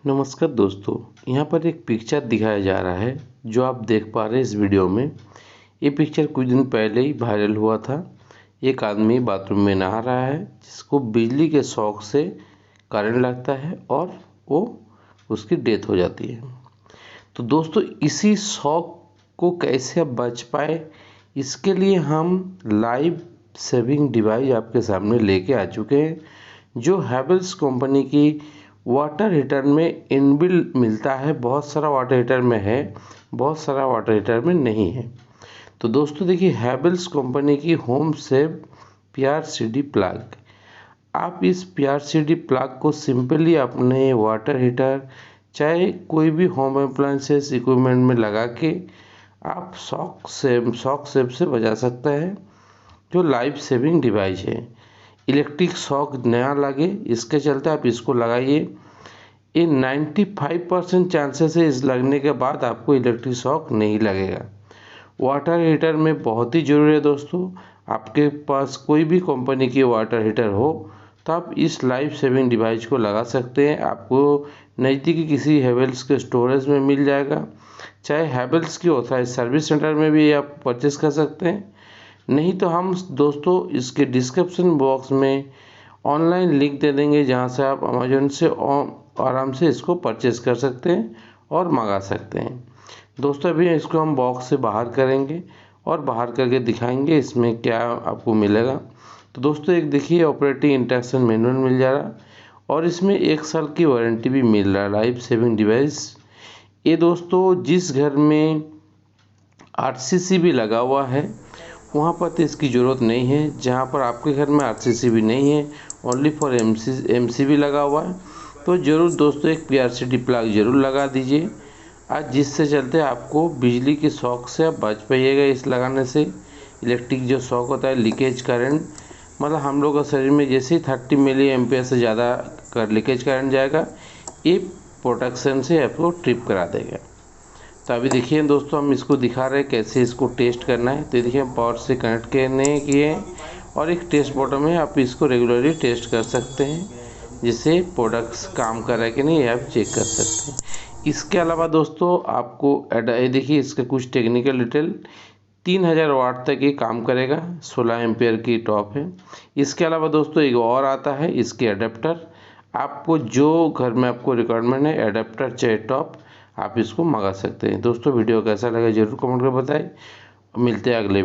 नमस्कार दोस्तों, यहाँ पर एक पिक्चर दिखाया जा रहा है जो आप देख पा रहे हैं इस वीडियो में। ये पिक्चर कुछ दिन पहले ही वायरल हुआ था। एक आदमी बाथरूम में नहा रहा है जिसको बिजली के शॉक से करंट लगता है और वो उसकी डेथ हो जाती है। तो दोस्तों, इसी शॉक को कैसे आप बच पाए, इसके लिए हम लाइफ सेविंग डिवाइस आपके सामने लेके आ चुके हैं, जो हैवेल्स कंपनी की वाटर हीटर में इनबिल्ट मिलता है। बहुत सारा वाटर हीटर में है, बहुत सारा वाटर हीटर में नहीं है। तो दोस्तों देखिए, हैवेल्स कंपनी की होम सेव PRCD प्लग। आप इस PRCD प्लग को सिंपली अपने वाटर हीटर चाहे कोई भी होम अप्लायंसेस इक्विपमेंट में लगा के आप शॉक सेव से बचा सकते हैं, जो लाइफ सेविंग डिवाइस है। इलेक्ट्रिक शॉक नया लगे, इसके चलते आप इसको लगाइए। ये 95% चांसेस है इस लगने के बाद आपको इलेक्ट्रिक शॉक नहीं लगेगा। वाटर हीटर में बहुत ही ज़रूरी है दोस्तों, आपके पास कोई भी कंपनी की वाटर हीटर हो तो आप इस लाइफ सेविंग डिवाइस को लगा सकते हैं। आपको नज़दीकी किसी हैवेल्स के स्टोरेज में मिल जाएगा, चाहे हैवेल्स की ऑथराइज सर्विस सेंटर में भी आप परचेस कर सकते हैं। नहीं तो हम दोस्तों इसके डिस्क्रिप्शन बॉक्स में ऑनलाइन लिंक दे देंगे, जहां से आप अमेजोन से आराम से इसको परचेस कर सकते हैं और मंगा सकते हैं। दोस्तों, अभी इसको हम बॉक्स से बाहर करेंगे और बाहर करके दिखाएंगे इसमें क्या आपको मिलेगा। तो दोस्तों, एक देखिए ऑपरेटिंग इंस्ट्रक्शन मैनुअल मिल जा रहा और इसमें 1 साल की वारंटी भी मिल रहा है लाइफ सेविंग डिवाइस। ये दोस्तों, जिस घर में RCC भी लगा हुआ है वहाँ पर तो इसकी ज़रूरत नहीं है। जहाँ पर आपके घर में RCC भी नहीं है, ओनली फॉर MCB लगा हुआ है, तो ज़रूर दोस्तों एक PRCD प्लग ज़रूर लगा दीजिए, आज जिससे चलते आपको बिजली के शॉक से आप बच पाइएगा। इस लगाने से इलेक्ट्रिक जो शॉक होता है, लीकेज करंट, मतलब हम लोग का शरीर में जैसे ही 30 मिली एम्पियर से ज़्यादा लीकेज करंट जाएगा, ये प्रोटेक्शन से आपको ट्रिप करा देगा। तो अभी देखिए दोस्तों, हम इसको दिखा रहे हैं कैसे इसको टेस्ट करना है। तो देखिए, हम पावर से कनेक्ट करने किए और एक टेस्ट बटन में आप इसको रेगुलरली टेस्ट कर सकते हैं, जिससे प्रोडक्ट्स काम कर रहा है कि नहीं आप चेक कर सकते हैं। इसके अलावा दोस्तों आपको देखिए इसका कुछ टेक्निकल डिटेल, 3000 वाट तक ये काम करेगा, 16 एम्पियर की टॉप है। इसके अलावा दोस्तों एक और आता है, इसके अडेप्टर। आपको जो घर में आपको रिक्वायरमेंट है, अडेप्टर चाहे टॉप, आप इसको मंगा सकते हैं। दोस्तों, वीडियो कैसा लगा जरूर कमेंट कर बताएं। मिलते हैं अगले